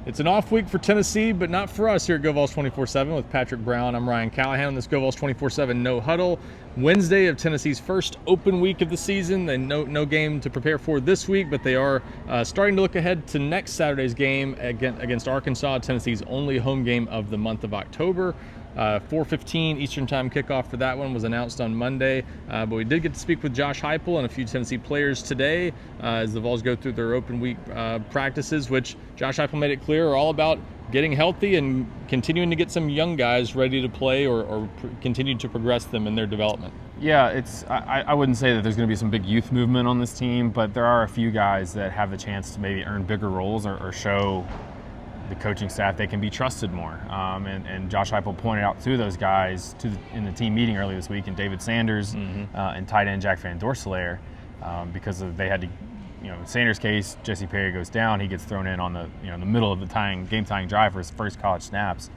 It's an off week for Tennessee, but not for us here at Go Vols 24/7 with Patrick Brown. I'm Ryan Callahan on this Go Vols 24/7 No-Huddle. Wednesday of Tennessee's first open week of the season. They no game to prepare for this week, but they are starting to look ahead to next Saturday's game against Arkansas, Tennessee's only home game of the month of October. 4:15 Eastern Time kickoff for that one was announced on Monday, but we did get to speak with Josh Heupel and a few Tennessee players today as the Vols go through their open week practices, which Josh Heupel made it clear are all about getting healthy and continuing to get some young guys ready to play or continue to progress them in their development. Yeah, I wouldn't say that there's going to be some big youth movement on this team, but there are a few guys that have the chance to maybe earn bigger roles or show the coaching staff they can be trusted more. And Josh Heupel pointed out to those guys in the team meeting earlier this week, and David Sanders and tight end Jack Van Dorselaer, because they had to, in Sanders' case, Jesse Perry goes down, he gets thrown in on the the middle of the game-tying drive for his first college snaps,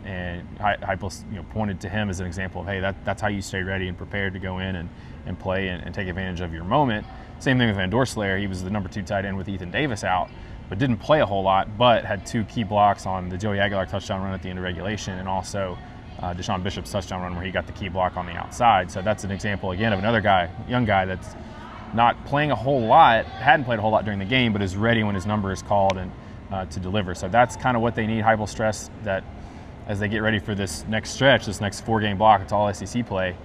and Heupel pointed to him as an example of, hey, that's how you stay ready and prepared to go in and play and take advantage of your moment. Same thing with Van Dorselaer. He was the number 2 tight end with Ethan Davis out, but didn't play a whole lot, but had 2 key blocks on the Joey Aguilar touchdown run at the end of regulation, and also Deshaun Bishop's touchdown run where he got the key block on the outside. So that's an example, again, of another young guy that's not playing a whole lot, hadn't played a whole lot during the game, but is ready when his number is called and to deliver. So that's kind of what they need. Heupel stressed that as they get ready for this next stretch, this next 4-game block, it's all SEC play,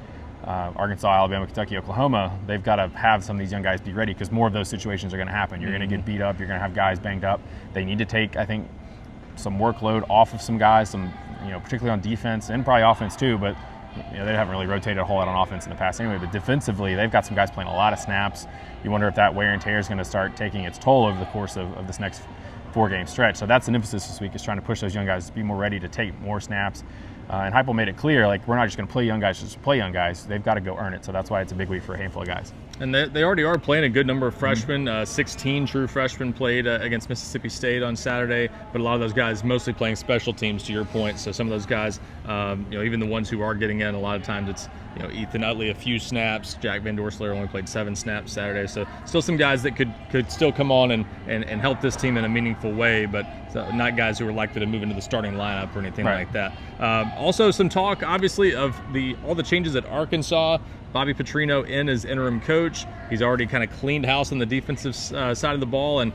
Arkansas, Alabama, Kentucky, Oklahoma, they've got to have some of these young guys be ready because more of those situations are going to happen. You're going to get beat up. You're going to have guys banged up. They need to take, I think, some workload off of some guys, particularly on defense and probably offense too, but they haven't really rotated a whole lot on offense in the past anyway. But defensively, they've got some guys playing a lot of snaps. You wonder if that wear and tear is going to start taking its toll over the course of this next 4-game stretch. So that's an emphasis this week, is trying to push those young guys to be more ready to take more snaps. And Heupel made it clear, we're not just going to play young guys just to play young guys. They've got to go earn it. So that's why it's a big week for a handful of guys. And they already are playing a good number of freshmen. 16 true freshmen played against Mississippi State on Saturday, but a lot of those guys mostly playing special teams, to your point. So some of those guys, even the ones who are getting in, a lot of times it's Ethan Utley a few snaps. Jack Van Dorselaer only played 7 snaps Saturday. So still some guys that could still come on and help this team in a meaningful way, but not guys who are likely to move into the starting lineup or anything like that. Also some talk, obviously, of all the changes at Arkansas. Bobby Petrino in as interim coach. He's already kind of cleaned house on the defensive side of the ball, and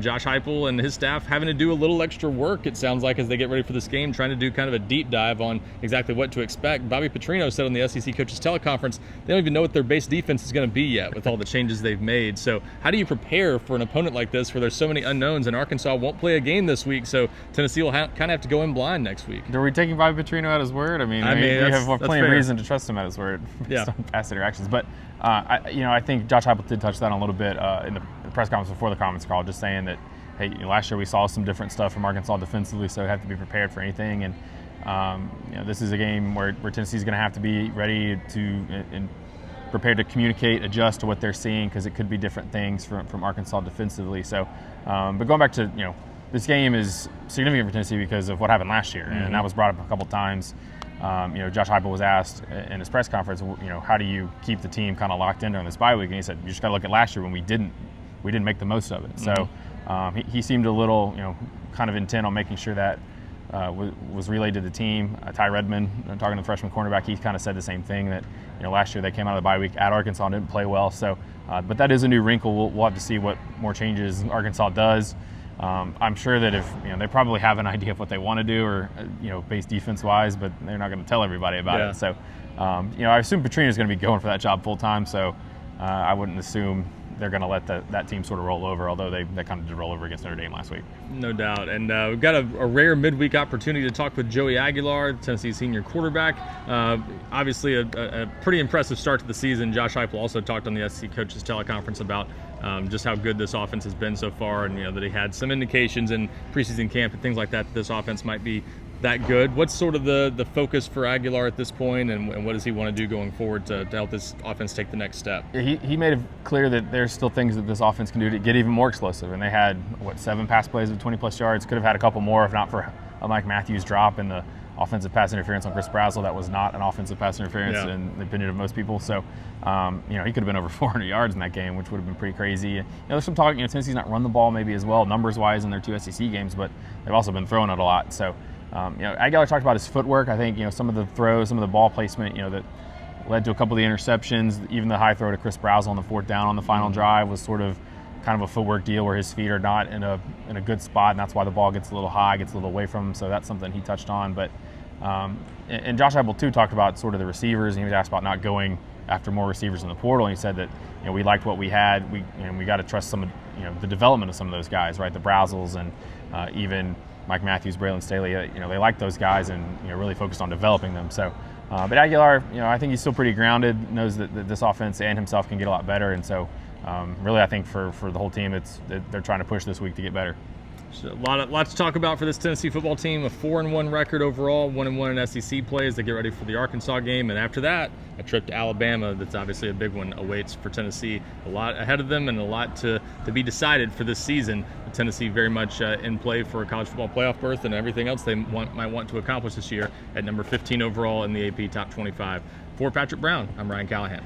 Josh Heupel and his staff having to do a little extra work, it sounds like, as they get ready for this game, trying to do kind of a deep dive on exactly what to expect. Bobby Petrino said on the SEC Coaches Teleconference they don't even know what their base defense is going to be yet with all the changes they've made. So how do you prepare for an opponent like this where there's so many unknowns, and Arkansas won't play a game this week, so Tennessee will kind of have to go in blind next week? Are we taking Bobby Petrino at his word? I mean, we have plenty of reason to trust him at his word based on past interactions. But I think Josh Heupel did touch that on a little bit in the press conference before the conference call, just saying that, hey, last year we saw some different stuff from Arkansas defensively, so we have to be prepared for anything. And this is a game where Tennessee's going to have to be ready and prepared to communicate, adjust to what they're seeing, because it could be different things from Arkansas defensively. So, but going back to this game is significant for Tennessee because of what happened last year, and that was brought up a couple times. Josh Heupel was asked in his press conference, how do you keep the team kind of locked in during this bye week? And he said, you just got to look at last year when we didn't make the most of it. So he seemed a little, kind of intent on making sure that was relayed to the team. Ty Redmond, talking to the freshman cornerback, he kind of said the same thing, that last year they came out of the bye week at Arkansas and didn't play well. So, but that is a new wrinkle. We'll have to see what more changes Arkansas does. I'm sure that if they probably have an idea of what they want to do, or base defense-wise, but they're not going to tell everybody about it. So, I assume Petrino's going to be going for that job full time. So, I wouldn't assume they're going to let that team sort of roll over, although they kind of did roll over against Notre Dame last week. No doubt. And we've got a rare midweek opportunity to talk with Joey Aguilar, Tennessee's senior quarterback. Obviously a pretty impressive start to the season. Josh Heupel also talked on the SEC Coaches Teleconference about just how good this offense has been so far, and that he had some indications in preseason camp and things like that this offense might be that good. What's sort of the focus for Aguilar at this point, and what does he want to do going forward to help this offense take the next step? He made it clear that there's still things that this offense can do to get even more explosive, and they had 7 pass plays of 20+ yards. Could have had a couple more if not for a Mike Matthews drop in the offensive pass interference on Chris Brazzell that was not an offensive pass interference in the opinion of most people. So, he could have been over 400 yards in that game, which would have been pretty crazy. There's some talk, Tennessee's not run the ball maybe as well, numbers-wise in their 2 SEC games, but they've also been throwing it a lot. So, Aguilar talked about his footwork. I think, some of the throws, some of the ball placement, that led to a couple of the interceptions. Even the high throw to Chris Brazzell on the 4th down on the final drive was sort of kind of a footwork deal where his feet are not in a good spot, and that's why the ball gets a little high, gets a little away from him. So that's something he touched on. But and Josh Heupel too talked about sort of the receivers, and he was asked about not going after more receivers in the portal. And he said that we liked what we had. We got to trust some of the development of some of those guys, right? The Brazzells and even Mike Matthews, Braylon Staley. They like those guys and really focused on developing them. So. But Aguilar, I think he's still pretty grounded, knows that this offense and himself can get a lot better. And so really I think for the whole team, they're trying to push this week to get better. So a lot to talk about for this Tennessee football team. A 4-1 record overall, 1-1 in SEC play as they get ready for the Arkansas game, and after that, a trip to Alabama. That's obviously a big one awaits for Tennessee. A lot ahead of them and a lot to be decided for this season. Tennessee very much in play for a college football playoff berth and everything else they might want to accomplish this year at number 15 overall in the AP Top 25. For Patrick Brown, I'm Ryan Callahan.